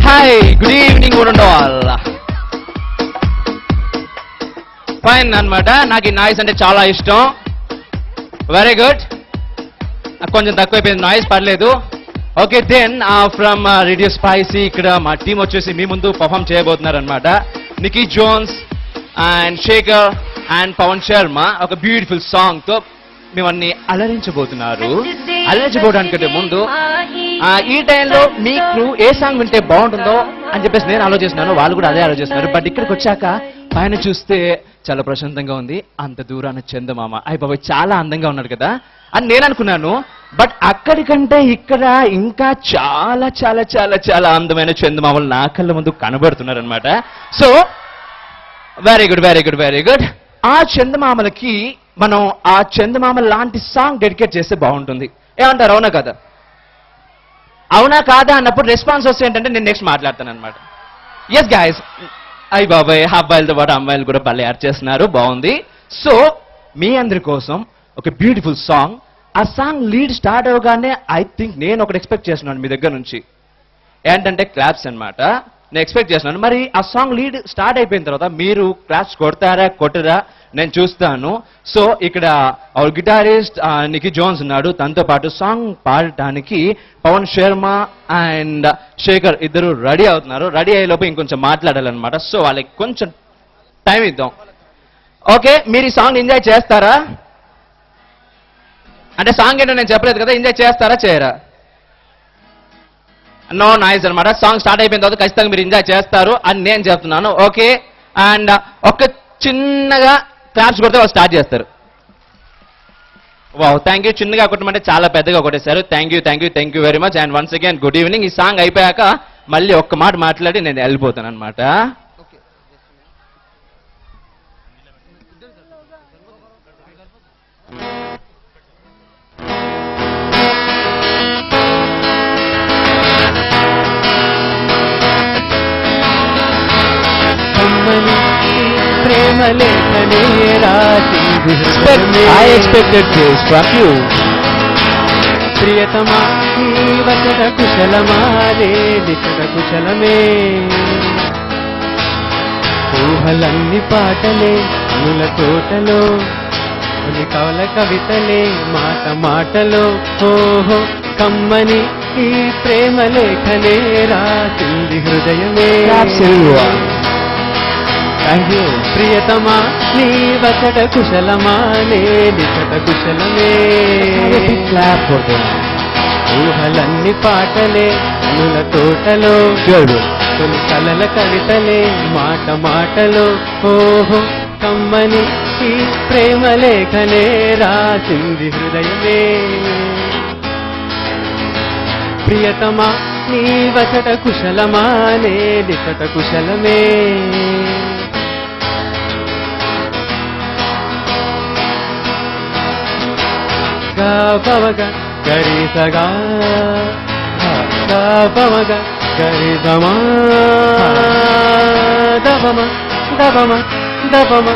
Hi good evening all. Fine అన్నమాట. నాకు ఈ నాయిస్ అంటే చాలా ఇష్టం. Very good. కొంచెం తక్కువైపోయింది నాయిస్, పర్లేదు. Okay then from Radio Spicy ఇక్కడ మా టీం వచ్చేసి మీ ముందు పర్ఫామ్ చేయబోతున్నారు అనమాట. Nikki Jones and Shekhar and Pavan Sharma ఒక బ్యూటిఫుల్ సాంగ్ తో మిమ్మల్ని అలరించబోతున్నారు. అలరించబోవడానికంటే ముందు ఈ టైంలో మీకు ఏ సాంగ్ వింటే బాగుంటుందో అని చెప్పేసి నేను ఆలోచిస్తున్నాను, వాళ్ళు కూడా అదే ఆలోచిస్తున్నారు. బట్ ఇక్కడికి వచ్చాక పైన చూస్తే చాలా ప్రశాంతంగా ఉంది. అంత దూరాన చందమామ అయ్య బాబాయ్ చాలా అందంగా ఉన్నాడు కదా అని నేను అనుకున్నాను. బట్ అక్కడికంటే ఇక్కడ ఇంకా చాలా చాలా చాలా చాలా అందమైన చందమామలు నా కళ్ళ ముందు కనబడుతున్నారు అనమాట. So very good very good very good. ఆ చందమామలకి మనం ఆ చందమామ లాంటి సాంగ్ డెడికేట్ చేస్తే బాగుంటుంది. ఏమంటారు? అవునా కదా? అవునా కాదా అన్నప్పుడు రెస్పాన్స్ వస్తే ఏంటంటే నేను నెక్స్ట్ మాట్లాడతాను అనమాట. ఎస్ గైస్, అయ్య బాబాయ్ అబ్బాయిలతో పాటు అమ్మాయిలు కూడా భలే యాడ్ చేస్తున్నారు, బాగుంది. సో మీ అందరి కోసం ఒక బ్యూటిఫుల్ సాంగ్. ఆ సాంగ్ లీడ్ స్టార్ట్ అవగానే ఐ థింక్ నేను ఒకటి ఎక్స్పెక్ట్ చేస్తున్నాను మీ దగ్గర నుంచి, ఏంటంటే క్లాప్స్ అన్నమాట. నేను ఎక్స్పెక్ట్ చేస్తున్నాను. మరి ఆ సాంగ్ లీడ్ స్టార్ట్ అయిపోయిన తర్వాత మీరు క్లాప్స్ కొడతారా కొట్టరా నేను చూస్తాను. సో ఇక్కడ అవర్ గిటారిస్ట్ నికీ జోన్స్ ఉన్నాడు, తనతో పాటు సాంగ్ పాడటానికి పవన్ శర్మ అండ్ శేఖర్ ఇద్దరు రెడీ అవుతున్నారు. రెడీ అయ్యేలోపు ఇంకొంచెం మాట్లాడాలన్నమాట. సో వాళ్ళకి కొంచెం టైం ఇద్దాం. ఓకే, మీరు ఈ సాంగ్ ఎంజాయ్ చేస్తారా? అంటే సాంగ్ ఏంటో నేను చెప్పలేదు కదా, ఎంజాయ్ చేస్తారా చేయరా? నో నాయిస్ అనమాట. సాంగ్ స్టార్ట్ అయిపోయిన తర్వాత ఖచ్చితంగా మీరు ఎంజాయ్ చేస్తారు అని నేను చెప్తున్నాను. ఓకే, అండ్ ఒక చిన్నగా క్లాప్స్ కొడితే వాళ్ళు స్టార్ట్ చేస్తారు. Wow, thank you. చిన్నగా కొట్టమంటే చాలా పెద్దగా కొట్టేశారు. Thank you thank you thank you very much. And once again good evening. ఈ సాంగ్ అయిపోయాక మళ్ళీ ఒక్క మాట మాట్లాడి నేను వెళ్ళిపోతాను అనమాట. I expected this from you. ప్రియతమా నీ వచన కుశలమా లేలికట కుశలమే, ఊహలన్ని పాటలే అనుల తోటలో, కొన్ని కవల కవితలే మాట మాటలో, ఓహో కమ్మని ఈ ప్రేమ లేఖనే రాసింది హృదయమే. Thank you. ప్రియతమా నీ వచట కుశలమా లేలికట కుశలమే, ఊహలన్ని పాటలే అనుల తోటలో, తొలి కలల కవితలే మాట మాటలో, ఓహో కమ్మని ఈ ప్రేమ లేఖనే రాసింది హృదయమే. ప్రియతమా నీ వచట కుశలమా లేలికట కుశలమే. పవగ గరి సగా పవగ గరి దమా దబమ దబమ దబమ,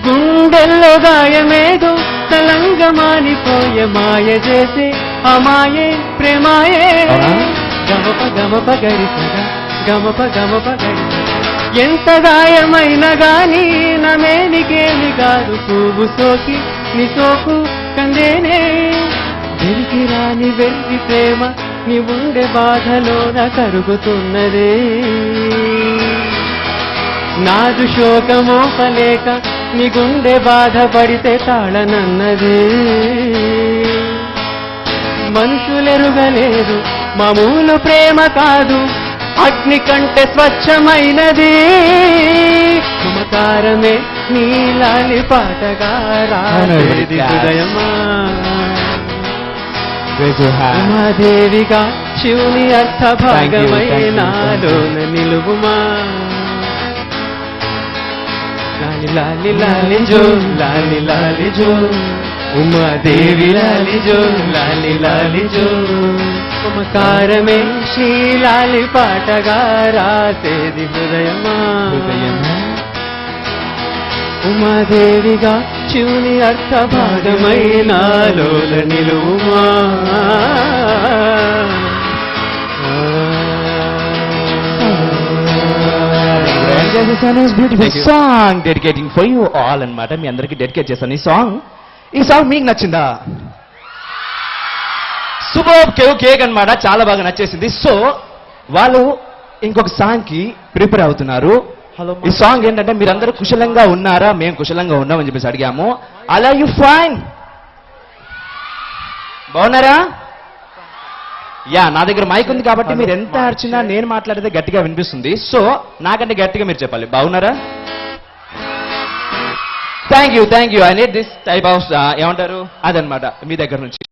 గుండెల్లో గాయమేదో తలంగ మానిపోయే మాయ చేసే అమాయే ప్రేమాయే. గమప గమప గరి సగా గమప గమప గరి, ఎంత గాయమైనా గాని నమేనికేమి కాదు, పువ్వు సోకి నీ సోకు కందేనే. వెలికి రాని వెర్రి ప్రేమ నీ ఉండే బాధలోన కరుగుతున్నదే, నాదు శోకమోపలేక నీ గుండె బాధపడితే తాళనన్నదే. మనుషులెరుగలేదు మామూలు ప్రేమ కాదు, అగ్ని కంటే స్వచ్ఛమైనది, మమకారమే నీలాలి పాటగా రాసేది హృదయమా. ఉమాదేవిగా శివుని అర్థ భాగమైనాలోన నిలువుమా. లాలి లాలి లాలి జో లాలి లాలి జో, ఉమాదేవి లాలి జో లాలి లాలి జో, మమకారమే శ్రీలాలి పాటగా రాసేది హృదయమా. ఉమాదేవిగా శివుని అర్థ భాగమై నాలోన నిలువుమా. Song dedicating for you all అన్నమాట. మీ అందరికి డెడికేట్ చేశాను ఈ సాంగ్. ఈ సాంగ్ మీకు నచ్చిందా? సూపర్ కేక్ అన్నమాట, చాలా బాగా నచ్చేసింది. సో వాళ్ళు ఇంకొక సాంగ్ కి ప్రిపేర్ అవుతున్నారు. ఈ సాంగ్ ఏంటంటే మీరందరూ కుశలంగా ఉన్నారా? మేము కుశలంగా ఉన్నామని చెప్పేసి అడిగాము. అలా యు ఫైన్, బాగున్నారా? యా, నా దగ్గర మైక్ ఉంది కాబట్టి మీరు ఎంత అరిచినా నేను మాట్లాడితే గట్టిగా వినిపిస్తుంది. సో నాకంటే గట్టిగా మీరు చెప్పాలి, బాగున్నారా? Thank you. I need this type of ఏమంటారు అదనమాట మీ దగ్గర నుంచి.